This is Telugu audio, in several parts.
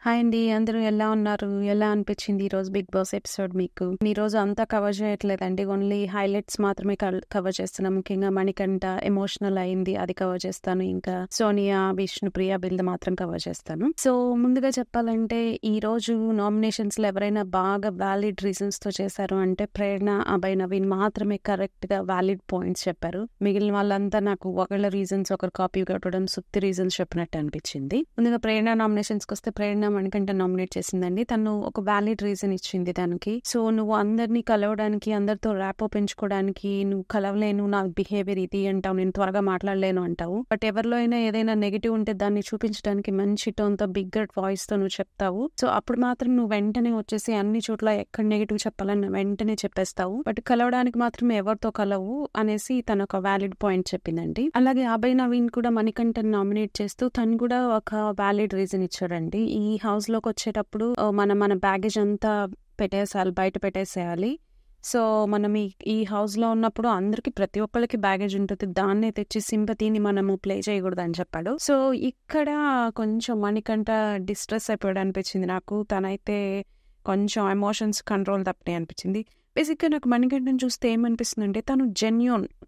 హాయ్ అండి. అందరూ ఎలా ఉన్నారు? ఎలా అనిపించింది ఈరోజు 'బిగ్ బాస్' ఎపిసోడ్ మీకు? ఈరోజు అంతా కవర్ చేయట్లేదండి. ఓన్లీ హైలైట్స్ మాత్రమే కవర్ చేస్తున్నాం. ముఖ్యంగా మణికంఠ ఎమోషనల్ అయింది, అది కవర్ చేస్తాను. ఇంకా సోనియా, విష్ణుప్రియ వీళ్ళది మాత్రం కవర్ చేస్తాను. సో ముందుగా చెప్పాలంటే ఈరోజు నామినేషన్స్లో ఎవరైనా బాగా వ్యాలిడ్ రీజన్స్ తో చేశారు అంటే ప్రేరణ, అభయ్ నవీన్ మాత్రమే కరెక్ట్ గా వ్యాలిడ్ పాయింట్స్ చెప్పారు. మిగిలిన వాళ్ళంతా నాకు ఒకళ్ళ రీజన్స్ ఒకరు కాపీ కొట్టడం, సుత్తి రీజన్స్ చెప్పినట్టు అనిపించింది. ముందుగా ప్రేరణ నామినేషన్స్కి వస్తే ప్రేరణ మణికంఠ నామినేట్ చేసిందండి. తను ఒక వ్యాలిడ్ రీజన్ ఇచ్చింది దానికి. సో నువ్వు అందరినీ కలవడానికి, అందరితో ర్యాపో పెంచుకోవడానికి నువ్వు కలవలేను, నా బిహేవియర్ ఇది అంటావు, నేను త్వరగా మాట్లాడలేను అంటావు. బట్ ఎవరిలో అయినా ఏదైనా నెగిటివ్ ఉంటే దాన్ని చూపించడానికి మంచి టోన్ తో, బిగ్గర్ వాయిస్ తో నువ్వు చెప్తావు. సో అప్పుడు మాత్రం నువ్వు వెంటనే వచ్చేసి అన్ని చోట్ల ఎక్కడ నెగిటివ్ చెప్పాలని వెంటనే చెప్పేస్తావు. బట్ కలవడానికి మాత్రం ఎవరితో కలవు అనేసి తను ఒక వ్యాలిడ్ పాయింట్ చెప్పిందండి. అలాగే అభయ్ నవీన్ కూడా మణికంఠని నామినేట్ చేస్తూ తను కూడా ఒక వ్యాలిడ్ రీజన్ ఇచ్చాడండి. ఈ హౌస్ లోకి వచ్చేటప్పుడు మన బ్యాగేజ్ అంతా పెట్టేసేయాలి, బయట పెట్టేసేయాలి. సో మనం ఈ హౌస్ లో ఉన్నప్పుడు అందరికి, ప్రతి ఒక్కరికి బ్యాగేజ్ ఉంటుంది, దాన్నే తెచ్చి సింపతిని మనము ప్లే చేయకూడదు అని చెప్పాడు. సో ఇక్కడ కొంచెం మణికంఠ డిస్ట్రెస్ అయిపోయాడు అనిపించింది నాకు. తనైతే కొంచెం ఎమోషన్స్ కంట్రోల్ తప్పని అనిపించింది. బేసిక్గా నాకు మణికంఠని చూస్తే ఏమనిపిస్తుంది అంటే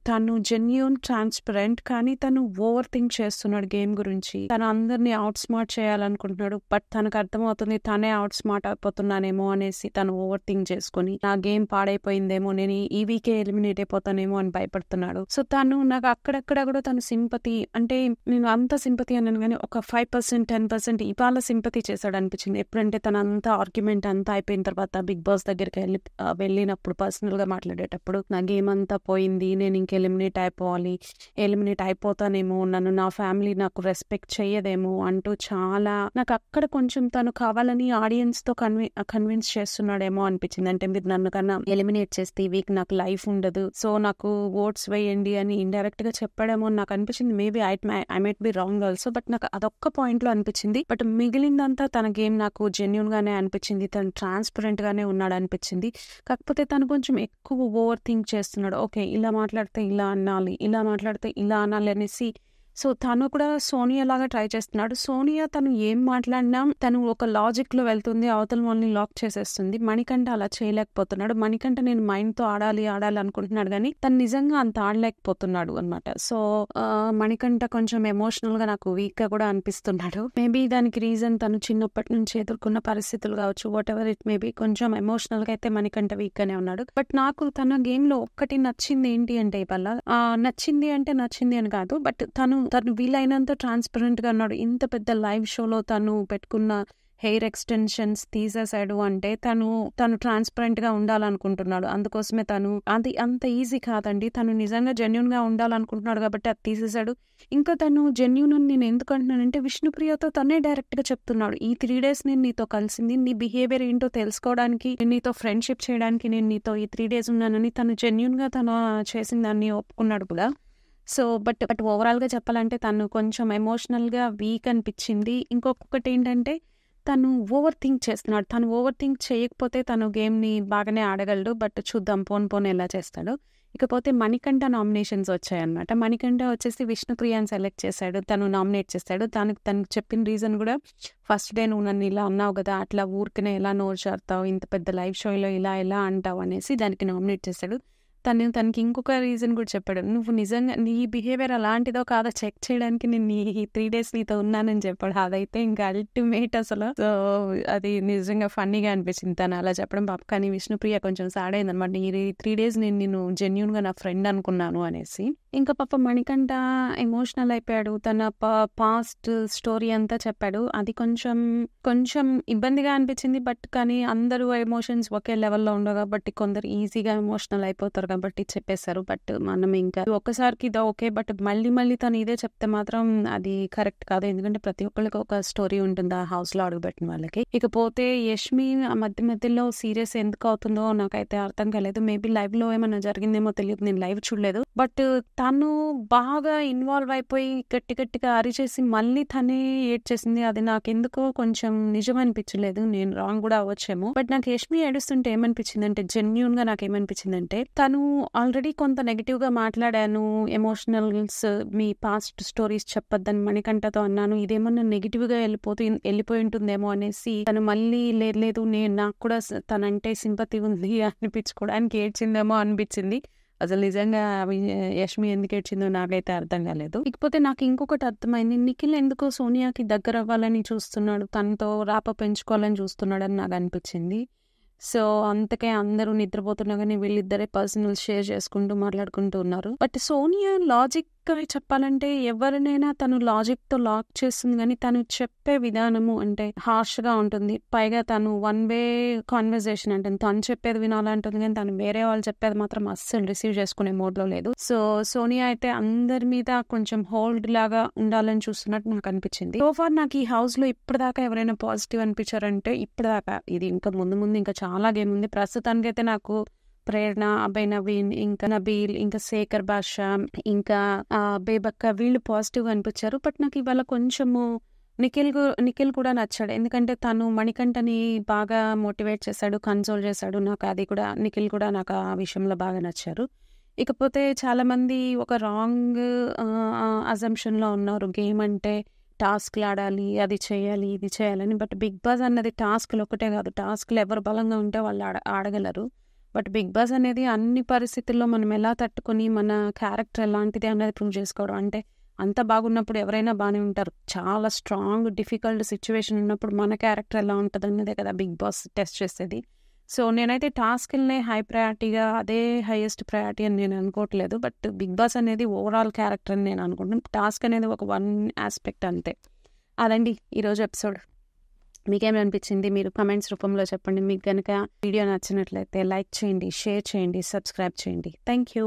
తను జెన్యూన్ ట్రాన్స్పరెంట్, కానీ తను ఓవర్ థింక్ చేస్తున్నాడు గేమ్ గురించి. తను అందరినీ అవుట్ స్మార్ట్ చేయాలనుకుంటున్నాడు. బట్ తనకు అర్థమవుతుంది తానే అవుట్ స్మార్ట్ అయిపోతున్నానేమో అనేసి తను ఓవర్ థింక్ చేసుకుని నా గేమ్ పాడైపోయిందేమో, నేను ఈ వీకే ఎలిమినేట్ అయిపోతానేమో అని భయపడుతున్నాడు. సో తను నాకు అక్కడక్కడ కూడా తను సింపతి, అంటే నేను అంత సింపతి అన్నాను కానీ ఒక 5%, 10% ఇవాళ సింపతి చేశాడు అనిపించింది. ఎప్పుడంటే తన అంత ఆర్గ్యుమెంట్ అంతా అయిపోయిన తర్వాత బిగ్ బాస్ దగ్గరికి వెళ్ళినప్పుడు పర్సనల్ గా మాట్లాడేటప్పుడు నా గేమ్ అంతా పోయింది, నేను ఇంక ఎలిమినేట్ అయిపోతానేమో, నా ఫ్యామిలీ నాకు రెస్పెక్ట్ చెయ్యదేమో అంటూ చాలా నాకు అక్కడ కొంచెం తను కావాలని ఆడియన్స్ తో కన్విన్స్ చేస్తున్నాడేమో అనిపించింది. అంటే మీరు నన్ను కన్నా ఎలిమినేట్ చేస్తే ఈ వీక్ నాకు లైఫ్ ఉండదు, సో నాకు ఓట్స్ వేయండి అని ఇండైరెక్ట్ గా చెప్పాడేమో అని నాకు అనిపించింది. Maybe I might be wrong also, but నాకు అదొక్క పాయింట్ లో అనిపించింది. బట్ మిగిలిందంతా తన గేమ్ నాకు జెన్యూన్ గానే అనిపించింది, తను ట్రాన్స్పరెంట్ గానే ఉన్నాడు అనిపించింది. కాకపోతే తను కొంచెం ఎక్కువ ఓవర్ థింక్ చేస్తున్నాడు. ఓకే, ఇలా మాట్లాడితే ఇలా అనాలి, ఇలా మాట్లాడితే ఇలా అనాలి అనేసి. సో తను కూడా సోనియా లాగా ట్రై చేస్తున్నాడు. సోనియా తను ఏం మాట్లాడినా తను ఒక లాజిక్ లో వెళ్తుంది, అవతల వాళ్ళని లాక్ చేసేస్తుంది. మణికంఠ అలా చేయలేకపోతున్నాడు. మణికంఠ నేను మైండ్ తో ఆడాలి అనుకుంటున్నాడు కానీ తను నిజంగా అంత ఆడలేకపోతున్నాడు అనమాట. సో మణికంఠ కొంచెం ఎమోషనల్ గా నాకు వీక్ గా కూడా అనిపిస్తున్నాడు. మేబీ దానికి రీజన్ తను చిన్నప్పటి నుంచి ఎదుర్కొన్న పరిస్థితులు కావచ్చు, వాట్ ఎవర్ ఇట్ మేబీ. కొంచెం ఎమోషనల్ గా అయితే మణికంఠ వీక్ గానే ఉన్నాడు. బట్ నాకు తన గేమ్ లో ఒక్కటి నచ్చింది ఏంటి అంటే ఇవాళ నచ్చింది అని కాదు, బట్ తను వీలైనంత ట్రాన్స్పరెంట్ గా ఉన్నాడు. ఇంత పెద్ద లైవ్ షోలో తను పెట్టుకున్న హెయిర్ ఎక్స్టెన్షన్స్ తీసేసాడు అంటే తను ట్రాన్స్పరెంట్ గా ఉండాలనుకుంటున్నాడు. అందుకోసమే అది అంత ఈజీ కాదండి. తను నిజంగా జెన్యూన్ గా ఉండాలనుకుంటున్నాడు కాబట్టి అది తీసేసాడు. ఇంకా తను జెన్యూన్ అని నేను ఎందుకు అంటున్నానంటే విష్ణుప్రియతో తనే డైరెక్ట్ గా చెప్తున్నాడు, ఈ 3 days నేను నీతో కలిసింది నీ బిహేవియర్ ఏంటో తెలుసుకోవడానికి, నీతో ఫ్రెండ్షిప్ చేయడానికి నేను నీతో ఈ 3 days ఉన్నానని తను జెన్యూన్ గా తను చేసిన దాన్ని ఒప్పుకున్నాడు కూడా. సో బట్ ఓవరాల్ గా చెప్పాలంటే తను కొంచెం ఎమోషనల్ గా వీక్ అనిపించింది. ఇంకొకటి ఏంటంటే తను ఓవర్ థింక్ చేస్తున్నాడు. తను ఓవర్ థింక్ చేయకపోతే తను గేమ్ ని బాగానే ఆడగలడు. బట్ చూద్దాం పోన్ ఎలా చేస్తాడు. ఇకపోతే మణికంఠ నామినేషన్స్ వచ్చాయన్నమాట. మణికంఠ వచ్చేసి విష్ణుప్రియని సెలెక్ట్ చేశాడు, తను నామినేట్ చేశాడు. తనకు చెప్పిన రీజన్ కూడా ఫస్ట్ డే నువ్వు నన్ను ఇలా అన్నావు కదా, అట్లా ఊరికనే ఎలా నోరు జారుతావు, ఇంత పెద్ద లైవ్ షోలో ఇలా అంటావు అనేసి దానికి నామినేట్ చేశాడు. తనకి ఇంకొక రీజన్ కూడా చెప్పాడు, నువ్వు నిజంగా నీ బిహేవియర్ అలాంటిదో కాదో చెక్ చేయడానికి నేను ఈ 3 days నీతో ఉన్నానని చెప్పాడు. అదైతే ఇంకా అల్టిమేట్ అసలు. సో అది నిజంగా ఫన్నీగా అనిపించింది తను అలా చెప్పడం. పాప కానీ విష్ణుప్రియ కొంచెం సాడ్ అయింది అనమాట, ఈ 3 days నేను జెన్యూన్ గా నా ఫ్రెండ్ అనుకున్నాను అనేసి. ఇంకా పాప మణికంఠ ఎమోషనల్ అయిపోయాడు. తన పాస్ట్ స్టోరీ అంతా చెప్పాడు. అది కొంచెం ఇబ్బందిగా అనిపించింది. బట్ కానీ అందరూ ఎమోషన్స్ ఒకే లెవెల్లో ఉండవు కాబట్టి కొందరు ఈజీగా ఎమోషనల్ అయిపోతారు కాబట్టి చెప్పేశారు. బట్ మనం ఇంకా ఒక్కసారికి ఇది ఓకే, బట్ మళ్ళీ తను ఇదే చెప్తే మాత్రం అది కరెక్ట్ కాదు. ఎందుకంటే ప్రతి ఒక్కరికి ఒక స్టోరీ ఉంటుంది ఆ హౌస్ లో అడుగుపెట్టిన వాళ్ళకి. ఇకపోతే యష్మి మధ్యలో సీరియస్ ఎందుకు అవుతుందో నాకైతే అర్థం కాలేదు. మేబీ లైవ్ లో ఏమైనా జరిగిందేమో తెలియదు, నేను లైవ్ చూడలేదు. బట్ తను బాగా ఇన్వాల్వ్ అయిపోయి గట్టిగా అరిచేసి మళ్ళీ తనే ఏడ్చేసింది. అది నాకెందుకో కొంచెం నిజం అనిపించలేదు. నేను రాంగ్ కూడా అవ్వచ్చేమో. బట్ నాకు యష్మి ఏడుస్తుంటే ఏమనిపించిందంటే, జెన్యూన్ గా నాకేమనిపించిందంటే తను ఆల్రెడీ కొంత నెగెటివ్‌గా మాట్లాడాను. ఎమోషనల్స్ మీ పాస్ట్ స్టోరీస్ చెప్పొద్దని మణికంఠతో అన్నాను. ఇదేమన్నా నెగెటివ్‌గా వెళ్ళిపోయి ఉంటుందేమో అనేసి తను మళ్ళీ లేదు లేదు నాకు కూడా తనంటే సింపతి ఉంది అనిపించుకోవడానికి ఏడ్చిందేమో అనిపించింది. అసలు నిజంగా యష్మి ఎందుకు ఏడ్చిందో నాకైతే అర్థం కాలేదు. ఇకపోతే నాకు ఇంకొకటి అర్థమైంది. నిఖిల్ ఎందుకో సోనియాకి దగ్గర అవ్వాలని చూస్తున్నాడు. తనతో రాప పెంచుకోవాలని చూస్తున్నాడని నాకు అనిపించింది. సో అందుకే అందరూ నిద్రపోతున్నా కానీ వీళ్ళిద్దరే పర్సనల్ షేర్ చేసుకుంటూ మాట్లాడుకుంటూ ఉన్నారు. బట్ సోనియా లాజిక్ చెప్పాలంటే ఎవరినైనా తను లాజిక్ తో లాక్ చేస్తుంది కానీ తను చెప్పే విధానము అంటే హార్ష్ గా ఉంటుంది. పైగా తను వన్ వే కాన్వర్సేషన్ అంటే తను చెప్పేది వినాలంటుంది కానీ తను వేరే వాళ్ళు చెప్పేది మాత్రం అస్సలు రిసీవ్ చేసుకునే మోడ్ లో లేదు. సో సోనియా అయితే అందరి మీద కొంచెం హోల్డ్ లాగా ఉండాలని చూస్తున్నట్టు నాకు అనిపించింది. సో ఫార్ నాకు ఈ హౌస్ లో ఇప్పటిదాకా ఎవరైనా పాజిటివ్ అనిపించారంటే ఇప్పటిదాకా, ఇది ఇంకా ముందు ఇంకా చాలా గేమ్ ఉంది. ప్రస్తుతానికైతే నాకు ప్రేరణ, అభయ్ నవీన్, ఇంకా నబీల్, ఇంకా శేఖర్ బాషా, ఇంకా బేబక్క వీళ్ళు పాజిటివ్ గా అనిపించారు. బట్ నాకు ఇవాళ కొంచెము నిఖిల్ కూడా నచ్చాడు. ఎందుకంటే తను మణికంఠని బాగా మోటివేట్ చేశాడు, కన్సోల్ చేశాడు. నాకు అది కూడా నిఖిల్ కూడా నాకు ఆ విషయంలో బాగా నచ్చారు. ఇకపోతే చాలా మంది ఒక రాంగ్ అజంప్షన్ లో ఉన్నారు. గేమ్ అంటే టాస్క్లు ఆడాలి, అది చేయాలి, ఇది చేయాలని. బట్ బిగ్ బాస్ అన్నది టాస్క్లు ఒకటే కాదు. టాస్క్లు ఎవరు బలంగా ఉంటే వాళ్ళు ఆడగలరు. బట్ బిగ్ బాస్ అనేది అన్ని పరిస్థితుల్లో మనం ఎలా తట్టుకొని మన క్యారెక్టర్ ఎలాంటిది అనేది ప్రూవ్ చేసుకోవడం. అంటే అంత బాగున్నప్పుడు ఎవరైనా బాగానే ఉంటారు. చాలా స్ట్రాంగ్ డిఫికల్ట్ సిచ్యువేషన్ ఉన్నప్పుడు మన క్యారెక్టర్ ఎలా ఉంటుంది అన్నదే కదా బిగ్ బాస్ టెస్ట్ చేసేది. సో నేనైతే టాస్క్లనే హై ప్రయారిటీగా, అదే హైయెస్ట్ ప్రయారిటీ అని నేను అనుకోవట్లేదు. బట్ బిగ్ బాస్ అనేది ఓవరాల్ క్యారెక్టర్ అని నేను అనుకుంటున్నాను. టాస్క్ అనేది ఒక వన్ ఆస్పెక్ట్ అంతే. అదండి ఈరోజు ఎపిసోడ్. మీకేమి అనిపించింది మీరు కమెంట్స్ రూపంలో చెప్పండి. మీకు కనుక వీడియో నచ్చినట్లయితే లైక్ చేయండి, షేర్ చేయండి, సబ్స్క్రైబ్ చేయండి. Thank you.